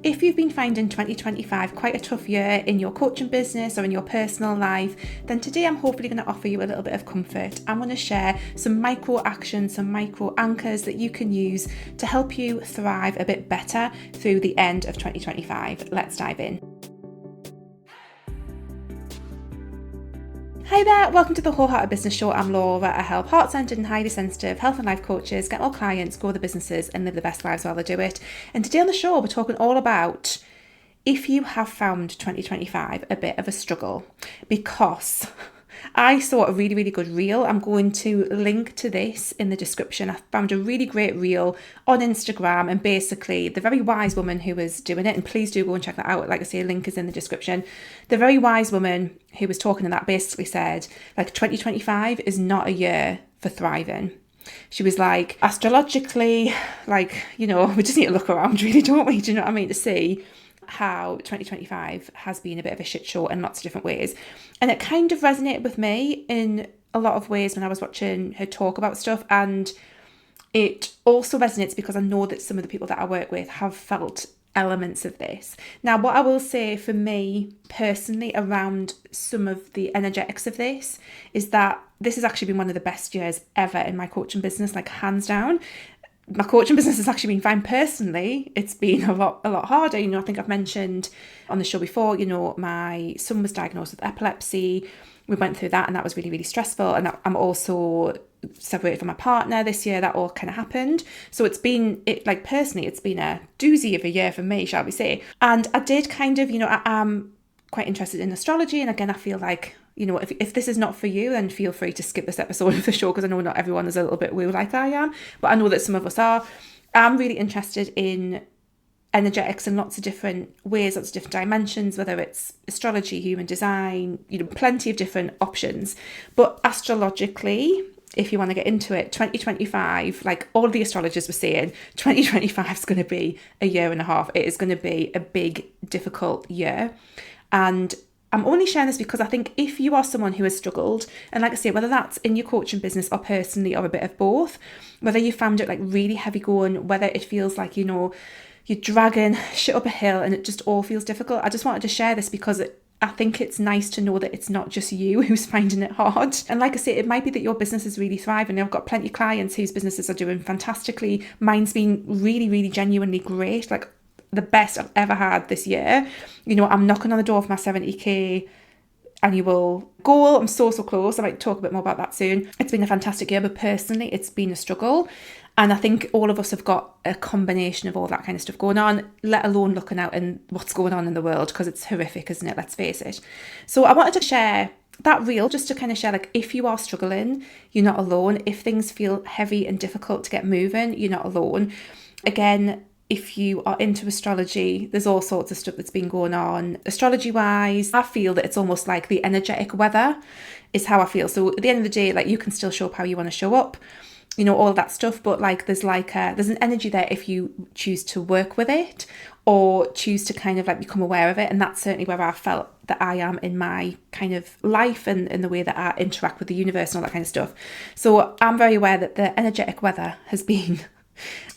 If you've been finding 2025 quite a tough year in your coaching business or in your personal life, then today I'm hopefully going to offer you a little bit of comfort. I'm going to share some micro actions, some micro anchors that you can use to help you thrive a bit better through the end of 2025. Let's dive in. Hi there, welcome to the Wholehearted Business Show. I'm Laura. I help heart-centered and highly sensitive health and life coaches get more clients, grow their businesses and live the best lives while they do it. And today on the show, we're talking all about if you have found 2025 a bit of a struggle, because I saw a really, really good reel. I'm going to link to this in the description. I found a really great reel on Instagram, and basically the very wise woman who was doing it, and please do go and check that out. Like I say, a link is in the description. The very wise woman who was talking in that basically said, like, 2025 is not a year for thriving. She was like, astrologically, like, we just need to look around really, don't we? Do you know what I mean? To see how 2025 has been a bit of a shit show in lots of different ways. And it kind of resonated with me in a lot of ways when I was watching her talk about stuff. And it also resonates because I know that some of the people that I work with have felt elements of this. Now, what I will say for me personally around some of the energetics of this is that this has actually been one of the best years ever in my coaching business, like hands down. My coaching business has actually been fine personally. It's been a lot harder. I think I've mentioned on the show before, my son was diagnosed with epilepsy. We went through that and that was really, really stressful. And I'm also separated from my partner this year. That all kind of happened. So personally, it's been a doozy of a year for me, shall we say. And I did kind of, I am quite interested in astrology. And again, I feel like, if this is not for you, then feel free to skip this episode of the show, because I know not everyone is a little bit woo like I am, but I know that some of us are. I'm really interested in energetics in lots of different ways, lots of different dimensions, whether it's astrology, human design, plenty of different options. But astrologically, if you want to get into it, 2025, like all of the astrologers were saying, 2025 is going to be a year and a half. It is going to be a big, difficult year. And I'm only sharing this because I think if you are someone who has struggled, and like I say, whether that's in your coaching business or personally or a bit of both, whether you found it like really heavy going, whether it feels like, you're dragging shit up a hill and it just all feels difficult. I just wanted to share this because I think it's nice to know that it's not just you who's finding it hard. And like I say, it might be that your business is really thriving. I've got plenty of clients whose businesses are doing fantastically. Mine's been really, really genuinely great. Like, the best I've ever had this year. I'm knocking on the door of my 70k annual goal. I'm so close. I might talk a bit more about that soon. It's been a fantastic year, but personally it's been a struggle. And I think all of us have got a combination of all that kind of stuff going on, let alone looking out and what's going on in the world, because it's horrific, isn't it? Let's face it. So I wanted to share that reel just to kind of share, like, if you are struggling, you're not alone. If things feel heavy and difficult to get moving, you're not alone. Again, if you are into astrology, there's all sorts of stuff that's been going on. Astrology-wise, I feel that it's almost like the energetic weather is how I feel. So at the end of the day, like, you can still show up how you want to show up, all of that stuff. But like, there's an energy there if you choose to work with it or choose to kind of like become aware of it. And that's certainly where I felt that I am in my kind of life and in the way that I interact with the universe and all that kind of stuff. So I'm very aware that the energetic weather has been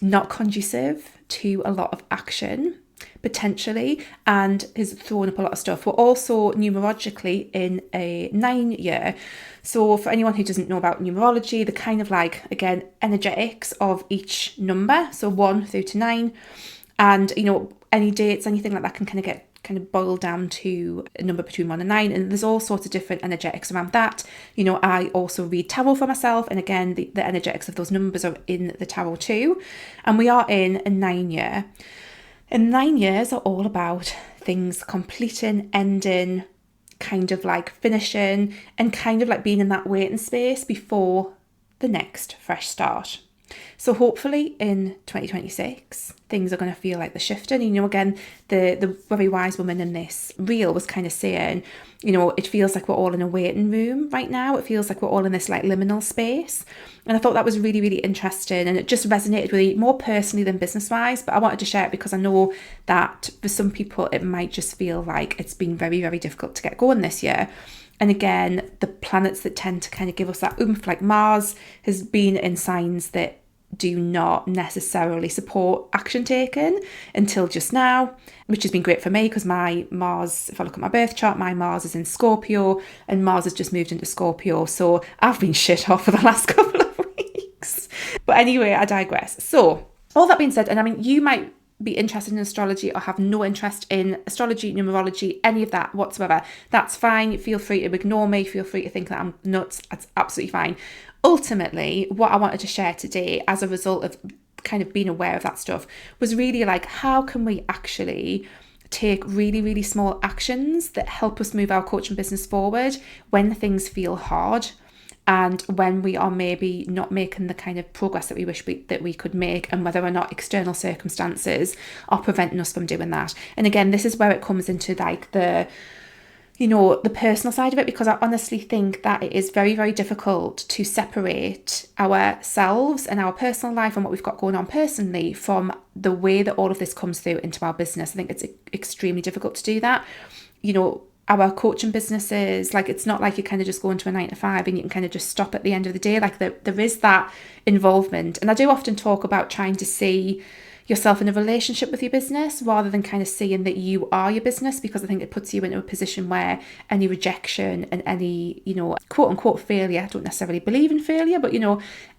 not conducive to a lot of action potentially, and has thrown up a lot of stuff. We're also numerologically in a 9 year. So for anyone who doesn't know about numerology, the kind of like, again, energetics of each number, so 1 through to 9, and any dates, anything like that can kind of boil down to a number between 1 and 9, and there's all sorts of different energetics around that. I also read tarot for myself, and again, the energetics of those numbers are in the tarot too. And we are in a 9 year. And 9 years are all about things completing, ending, kind of like finishing, and kind of like being in that waiting space before the next fresh start. So hopefully in 2026, things are going to feel like they're shifting. Again, the very wise woman in this reel was kind of saying, it feels like we're all in a waiting room right now. It feels like we're all in this like liminal space. And I thought that was really, really interesting. And it just resonated with me more personally than business-wise. But I wanted to share it because I know that for some people, it might just feel like it's been very, very difficult to get going this year. And again, the planets that tend to kind of give us that oomph, like Mars has been in signs that do not necessarily support action taken until just now, which has been great for me because my Mars, if I look at my birth chart, my Mars is in Scorpio and Mars has just moved into Scorpio. So I've been shit off for the last couple of weeks. But anyway, I digress. So all that being said, and I mean, you might be interested in astrology or have no interest in astrology, numerology, any of that whatsoever. That's fine. Feel free to ignore me. Feel free to think that I'm nuts. That's absolutely fine. Ultimately, what I wanted to share today as a result of kind of being aware of that stuff was really like, how can we actually take really, really small actions that help us move our coaching business forward when things feel hard and when we are maybe not making the kind of progress that we wish that we could make, and whether or not external circumstances are preventing us from doing that. And again, this is where it comes into like the personal side of it, because I honestly think that it is very, very difficult to separate ourselves and our personal life and what we've got going on personally from the way that all of this comes through into our business. I think it's extremely difficult to do that. Our coaching businesses, like, it's not like you kind of just go into a 9 to 5 and you can kind of just stop at the end of the day. Like there is that involvement. And I do often talk about trying to see yourself in a relationship with your business rather than kind of seeing that you are your business, because I think it puts you into a position where any rejection and any, quote unquote failure, I don't necessarily believe in failure, but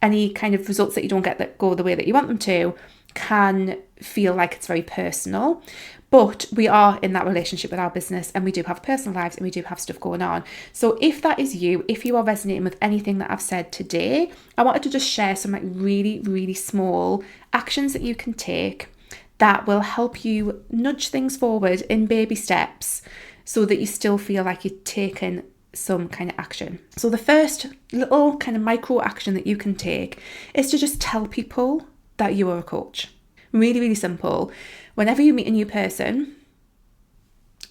any kind of results that you don't get that go the way that you want them to can feel like it's very personal. But we are in that relationship with our business, and we do have personal lives and we do have stuff going on. So if that is you, if you are resonating with anything that I've said today, I wanted to just share some like really, really small actions that you can take that will help you nudge things forward in baby steps so that you still feel like you're taking some kind of action. So the first little kind of micro action that you can take is to just tell people that you are a coach. Really, really simple. Whenever you meet a new person,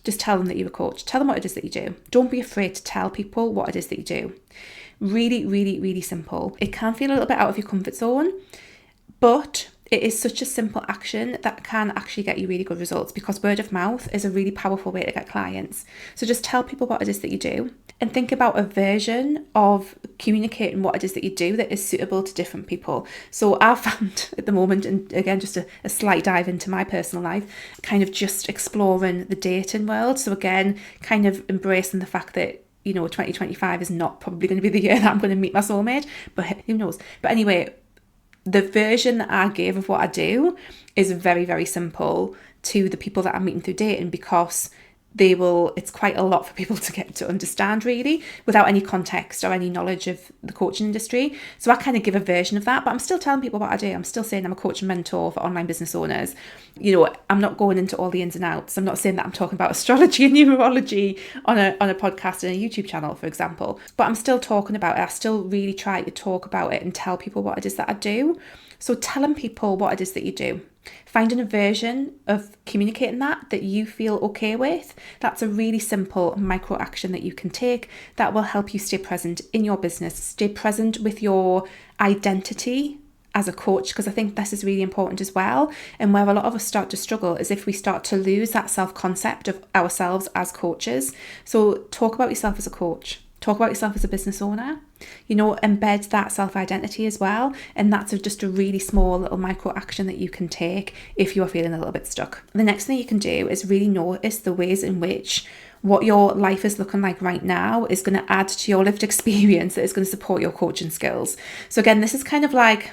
just tell them that you're a coach. Tell them what it is that you do. Don't be afraid to tell people what it is that you do. Really, really, really simple. It can feel a little bit out of your comfort zone, but it is such a simple action that can actually get you really good results, because word of mouth is a really powerful way to get clients. So just tell people what it is that you do and think about a version of communicating what it is that you do that is suitable to different people. So I've found at the moment, and again, just a slight dive into my personal life, kind of just exploring the dating world. So again, kind of embracing the fact that 2025 is not probably going to be the year that I'm going to meet my soulmate, but who knows. But anyway, the version that I gave of what I do is very, very simple to the people that I'm meeting through dating, because it's quite a lot for people to get to understand, really, without any context or any knowledge of the coaching industry. So I kind of give a version of that, but I'm still telling people what I do. I'm still saying I'm a coach and mentor for online business owners. I'm not going into all the ins and outs. I'm not saying that I'm talking about astrology and numerology on a podcast and a YouTube channel, for example, but I'm still talking about it. I still really try to talk about it and tell people what it is that I do. So telling people what it is that you do, finding a version of communicating that you feel okay with, that's a really simple micro action that you can take that will help you stay present in your business, stay present with your identity as a coach, because I think this is really important as well. And where a lot of us start to struggle is if we start to lose that self-concept of ourselves as coaches. So talk about yourself as a coach. Talk about yourself as a business owner, embed that self-identity as well. And that's just a really small little micro action that you can take if you are feeling a little bit stuck. The next thing you can do is really notice the ways in which what your life is looking like right now is going to add to your lived experience that is going to support your coaching skills. So again, this is kind of like,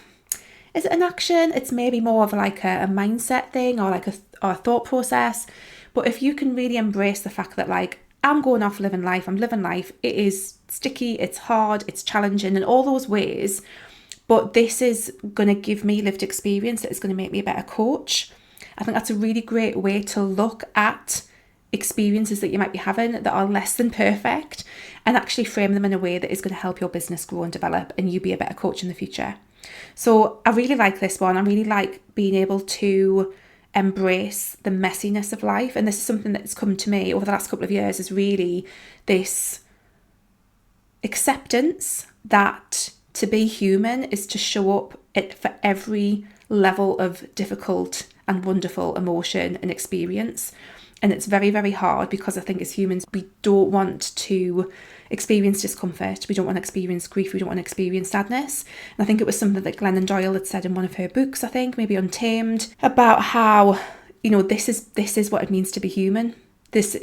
is it an action? It's maybe more of like a mindset thing or like a thought process. But if you can really embrace the fact that like, I'm going off living life, I'm living life, it is sticky, it's hard, it's challenging in all those ways, but this is going to give me lived experience that is going to make me a better coach. I think that's a really great way to look at experiences that you might be having that are less than perfect and actually frame them in a way that is going to help your business grow and develop and you be a better coach in the future. So I really like this one. I really like being able to embrace the messiness of life, and this is something that's come to me over the last couple of years, is really this acceptance that to be human is to show up for every level of difficult and wonderful emotion and experience. And it's very, very hard because I think as humans, we don't want to experience discomfort. We don't want to experience grief. We don't want to experience sadness. And I think it was something that Glennon Doyle had said in one of her books, I think, maybe Untamed, about how, this is what it means to be human. This,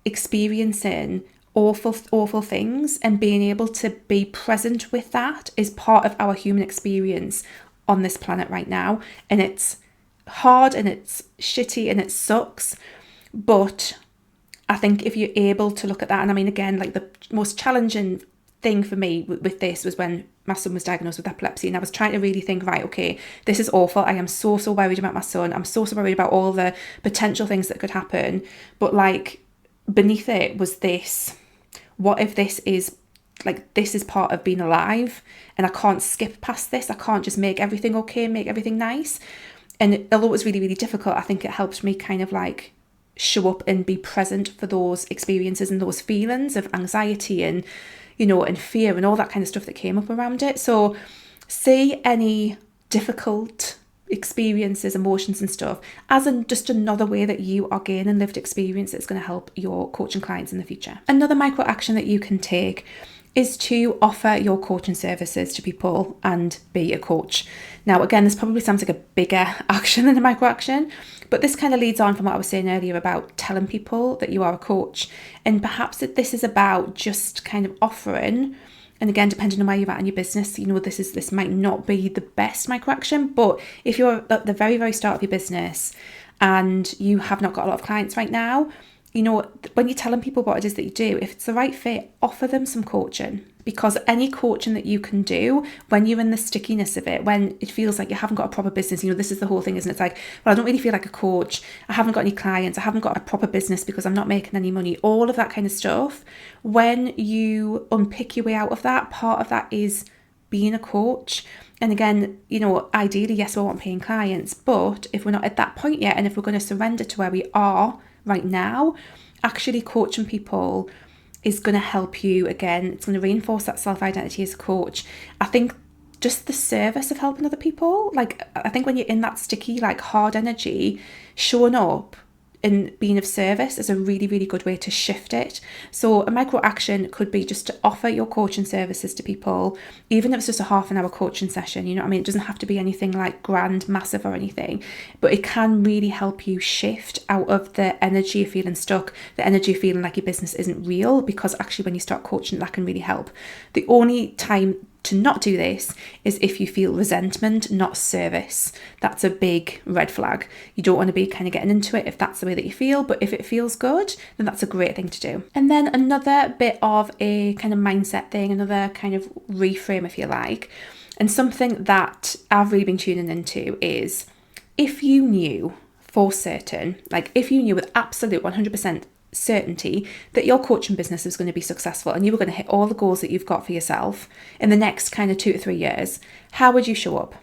experiencing awful things and being able to be present with that is part of our human experience on this planet right now. And it's hard and it's shitty and it sucks. But I think if you're able to look at that, and I mean, again, like the most challenging thing for me with this was when my son was diagnosed with epilepsy, and I was trying to really think, right, okay, this is awful. I am so worried about my son. I'm so worried about all the potential things that could happen. But like beneath it was this, what if this is part of being alive and I can't skip past this? I can't just make everything okay, make everything nice. And although it was really, really difficult, I think it helped me kind of like show up and be present for those experiences and those feelings of anxiety and, and fear and all that kind of stuff that came up around it. So see any difficult experiences, emotions and stuff as just another way that you are gaining lived experience that's going to help your coaching clients in the future. Another micro action that you can take is to offer your coaching services to people and be a coach. Now, again, this probably sounds like a bigger action than a micro action, but this kind of leads on from what I was saying earlier about telling people that you are a coach. And perhaps that this is about just kind of offering, and again, depending on where you're at in your business, this might not be the best micro action, but if you're at the very, very start of your business and you have not got a lot of clients right now, when you're telling people what it is that you do, if it's the right fit, offer them some coaching. Because any coaching that you can do when you're in the stickiness of it, when it feels like you haven't got a proper business, this is the whole thing, isn't it? It's like, well, I don't really feel like a coach. I haven't got any clients. I haven't got a proper business because I'm not making any money. All of that kind of stuff. When you unpick your way out of that, part of that is being a coach. And again, ideally, yes, we want paying clients. But if we're not at that point yet, and if we're going to surrender to where we are right now, actually coaching people is going to help you. Again, it's going to reinforce that self-identity as a coach. I think just the service of helping other people, I think when you're in that sticky, hard energy, showing up and being of service is a really, really good way to shift it. So a micro action could be just to offer your coaching services to people, even if it's just a half an hour coaching session. It doesn't have to be anything like grand, massive or anything, but it can really help you shift out of the energy of feeling stuck, the energy of feeling like your business isn't real, because actually when you start coaching, that can really help. The only time to not do this is if you feel resentment, not service. That's a big red flag. You don't want to be kind of getting into it if that's the way that you feel, but if it feels good, then that's a great thing to do. And then another bit of a kind of mindset thing, another kind of reframe, if you like, and something that I've really been tuning into is, if you knew for certain, if you knew with absolute 100% certainty that your coaching business is going to be successful and you were going to hit all the goals that you've got for yourself in the next kind of 2 to 3 years, how would you show up?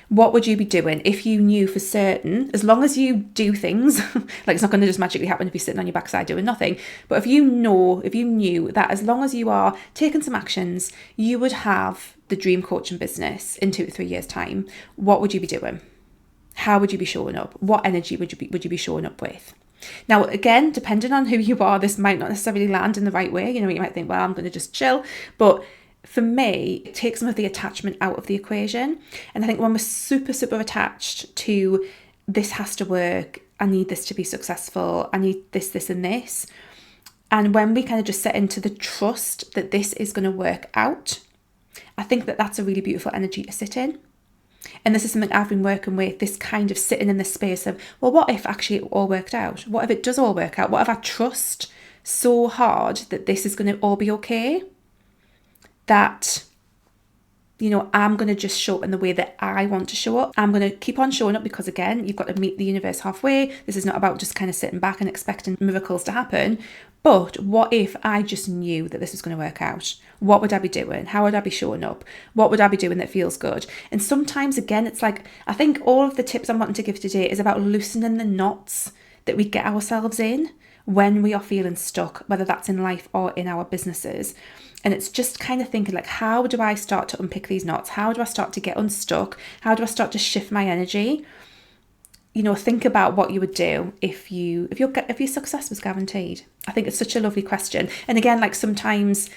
What would you be doing if you knew for certain, as long as you do things, it's not going to just magically happen if you're sitting on your backside doing nothing, but if you knew that as long as you are taking some actions, you would have the dream coaching business in 2 to 3 years' time, what would you be doing? How would you be showing up? What energy would you be showing up with? Now, again, depending on who you are, this might not necessarily land in the right way. You might think, well, I'm going to just chill. But for me, it takes some of the attachment out of the equation. And I think when we're super, super attached to this has to work, I need this to be successful, I need this, this and this. And when we kind of just set into the trust that this is going to work out, I think that that's a really beautiful energy to sit in. And this is something I've been working with, this kind of sitting in this space of, well, what if actually it all worked out? What if it does all work out? What if I trust so hard that this is going to all be okay? That, I'm going to just show up in the way that I want to show up. I'm going to keep on showing up because, again, you've got to meet the universe halfway. This is not about just kind of sitting back and expecting miracles to happen. But what if I just knew that this was going to work out? What would I be doing? How would I be showing up? What would I be doing that feels good? And sometimes, again, it's I think all of the tips I'm wanting to give today is about loosening the knots that we get ourselves in when we are feeling stuck, whether that's in life or in our businesses. And it's just kind of thinking how do I start to unpick these knots? How do I start to get unstuck? How do I start to shift my energy? think about what you would do if your success was guaranteed. I think it's such a lovely question. And again, like sometimes,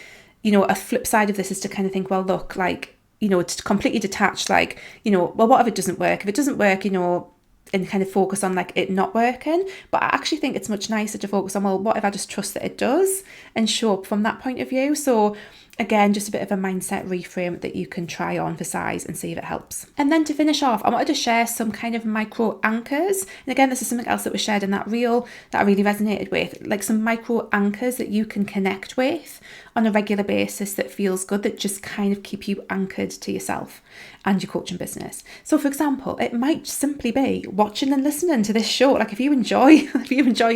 a flip side of this is to kind of think, well, look, like, to completely detach, like, well, what if it doesn't work? If it doesn't work, and kind of focus on like it not working. But I actually think it's much nicer to focus on, well, what if I just trust that it does and show up from that point of view? So again, just a bit of a mindset reframe that you can try on for size and see if it helps. And then to finish off, I wanted to share some kind of micro anchors. And again, this is something else that was shared in that reel that I really resonated with, like some micro anchors that you can connect with on a regular basis that feels good, that just kind of keep you anchored to yourself and your coaching business. So for example, it might simply be watching and listening to this show. Like if you enjoy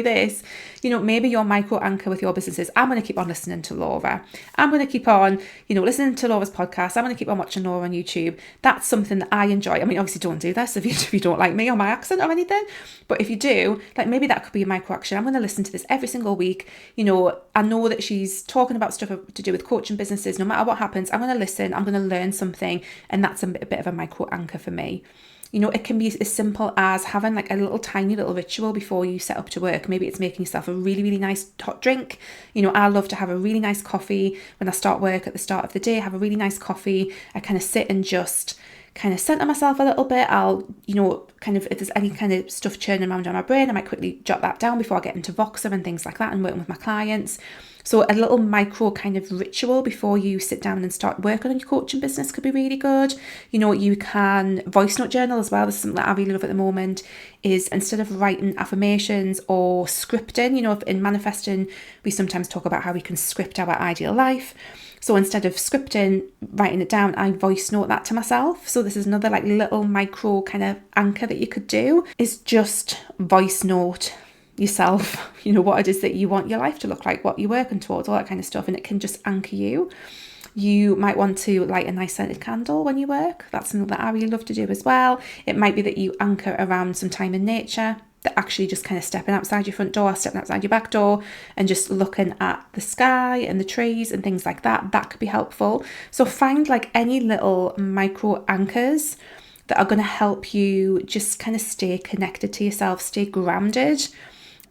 this, maybe your micro anchor with your business is, I'm going to keep on listening to Laura. I'm going to keep on, listening to Laura's podcast. I'm going to keep on watching Laura on YouTube. That's something that I enjoy. I mean, obviously don't do this if you don't like me or my accent or anything, but if you do, like maybe that could be a micro action. I'm going to listen to this every single week. I know that she's talking about stuff to do with coaching businesses. No matter what happens, I'm going to listen, I'm going to learn something, and that's a bit of a micro anchor for me. It can be as simple as having like a tiny little ritual before you set up to work. Maybe it's making yourself a really, really nice hot drink. I love to have a really nice coffee when I start work at the start of the day, have a really nice coffee. I kind of sit and just kind of center myself a little bit. I'll, if there's any kind of stuff churning around in my brain, I might quickly jot that down before I get into Voxer and things like that and working with my clients. So a little micro kind of ritual before you sit down and start working on your coaching business could be really good. You can voice note journal as well. This is something that I really love at the moment, is instead of writing affirmations or scripting, if in manifesting, we sometimes talk about how we can script our ideal life. So instead of scripting, writing it down, I voice note that to myself. So this is another like little micro kind of anchor that you could do, is just voice note yourself, what it is that you want your life to look like, what you're working towards, all that kind of stuff. And it can just anchor you. You might want to light a nice scented candle when you work. That's something that I really love to do as well. It might be that you anchor around some time in nature, that actually just kind of stepping outside your front door, stepping outside your back door and just looking at the sky and the trees and things like that. That could be helpful. So find like any little micro anchors that are going to help you just kind of stay connected to yourself, stay grounded.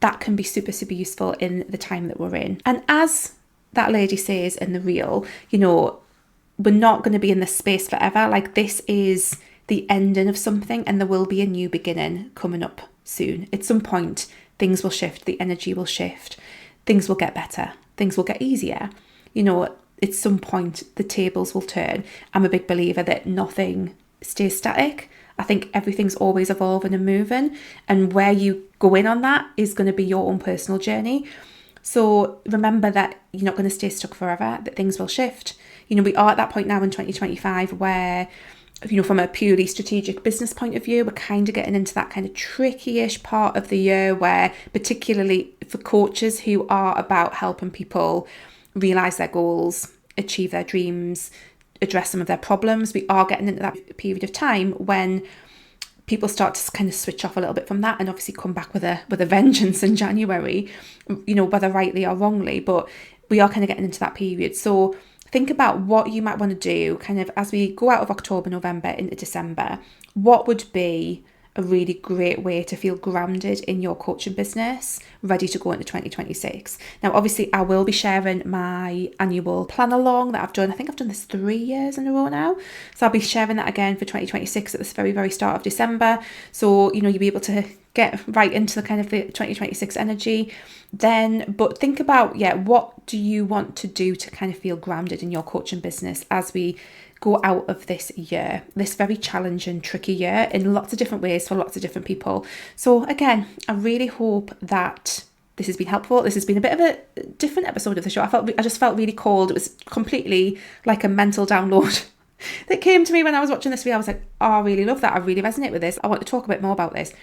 That can be super, super useful in the time that we're in. And as that lady says in the reel, we're not going to be in this space forever. Like this is the ending of something, and there will be a new beginning coming up soon. At some point, things will shift, the energy will shift, things will get better, things will get easier. At some point, the tables will turn. I'm a big believer that nothing stays static. I think everything's always evolving and moving, and where you go in on that is going to be your own personal journey. So remember that you're not going to stay stuck forever, that things will shift. We are at that point now in 2025 where, from a purely strategic business point of view, we're kind of getting into that kind of tricky-ish part of the year where, particularly for coaches who are about helping people realise their goals, achieve their dreams, address some of their problems, we are getting into that period of time when people start to kind of switch off a little bit from that and obviously come back with a vengeance in January, whether rightly or wrongly, but we are kind of getting into that period. So think about what you might want to do kind of as we go out of October, November into December. What would be a really great way to feel grounded in your coaching business, ready to go into 2026. Now, obviously, I will be sharing my annual plan along that I've done. I think I've done this 3 years in a row now. So I'll be sharing that again for 2026 at this very, very start of December. So, you'll be able to get right into the kind of the 2026 energy then. But think about, what do you want to do to kind of feel grounded in your coaching business as we go out of this year, this very challenging, tricky year in lots of different ways for lots of different people. So again, I really hope that this has been helpful. This has been a bit of a different episode of the show. I just felt really called. It was completely like a mental download that came to me when I was watching this video. I was like, oh, I really love that. I really resonate with this. I want to talk a bit more about this.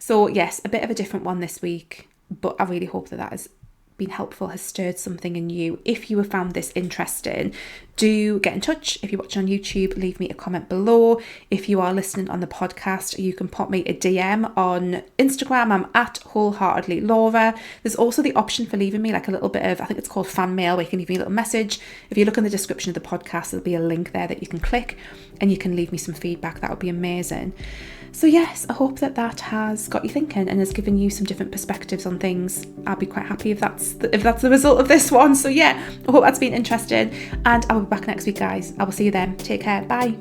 So yes, a bit of a different one this week, but I really hope that has been helpful, has stirred something in you. If you have found this interesting, do get in touch. If you're watching on YouTube, leave me a comment below. If you are listening on the podcast, you can pop me a DM on Instagram. I'm at Wholeheartedly Laura. There's also the option for leaving me like a little bit of, I think it's called fan mail, where you can leave me a little message. If you look in the description of the podcast, there'll be a link there that you can click and you can leave me some feedback. That would be amazing. So yes, I hope that has got you thinking and has given you some different perspectives on things. I'll be quite happy if that's the result of this one. So yeah, I hope that's been interesting, and I will be back next week, guys. I will see you then. Take care. Bye.